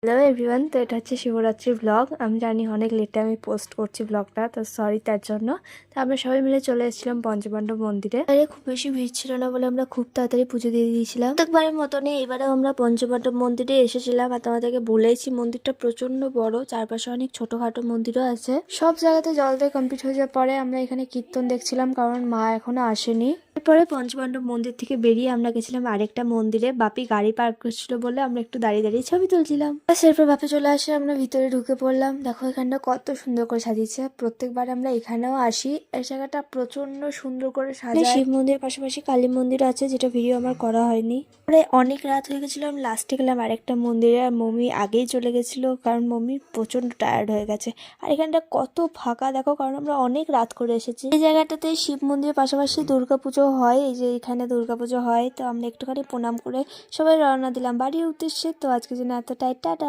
Hello everyone, তো এটা হচ্ছে শিবরাত্রির ব্লগ। আমি জানি অনেক লেটে আমি পোস্ট করছি ব্লগটা, তো সরি তার জন্য। তো আমরা সবাই মিলে চলে এসেছিলাম পঞ্চপাণ্ডব মন্দিরে। আরে খুব বেশি ভিড় ছিল না বলে আমরা খুব তাড়াতাড়ি পুজো দিয়ে দিয়েছিলাম। প্রত্যেকবারের মতনই এবারেও আমরা পঞ্চপাণ্ডব মন্দিরে এসেছিলাম। আর তোমাদেরকে বলেইছি মন্দিরটা প্রচন্ড বড়, চারপাশে অনেক ছোটখাটো মন্দিরও আছে। সব জায়গাতে জল দিয়ে কমপ্লিট হয়ে যাওয়ার পরে আমরা এখানে কীর্তন দেখছিলাম, কারণ মা এখনো আসেনি। এরপরে পঞ্চপাণ্ডব মন্দির থেকে বেরিয়ে আমরা গেছিলাম আরেকটা মন্দিরে। বাপি গাড়ি পার্ক করছিল বলে আমরা একটু দাঁড়িয়ে দাঁড়িয়ে ছবি তুলছিলাম। এরপর বাপি চলে আসে, আমরা ভিতরে ঢুকে পড়লাম। দেখো এখানটা কত সুন্দর করে সাজিয়েছে। প্রত্যেকবার আমরা এখানেও আসি, এই জায়গাটা প্রচন্ড সুন্দর করে সাজায়। শিব মন্দিরের পাশাপাশি কালী মন্দির আছে, যেটা ভিডিও আমার করা হয়নি। পরে অনেক রাত হয়ে গেছিল, আমি লাস্টে গেলাম আরেকটা মন্দিরে। আর মম্মি আগেই চলে গেছিল, কারণ মম্মি প্রচন্ড টায়ার্ড হয়ে গেছে। আর এখানটা কত ফাঁকা দেখো, কারণ আমরা অনেক রাত করে এসেছি। এই জায়গাটাতে শিব মন্দিরের পাশাপাশি দুর্গাপুজো হয়। এই যে এখানে দুর্গাপুজো হয়, তো আমরা একটুখানি প্রণাম করে সবাই রওনা দিলাম বাড়ির উদ্দেশ্যে। তো আজকের জন্য এতটাই, টাটা।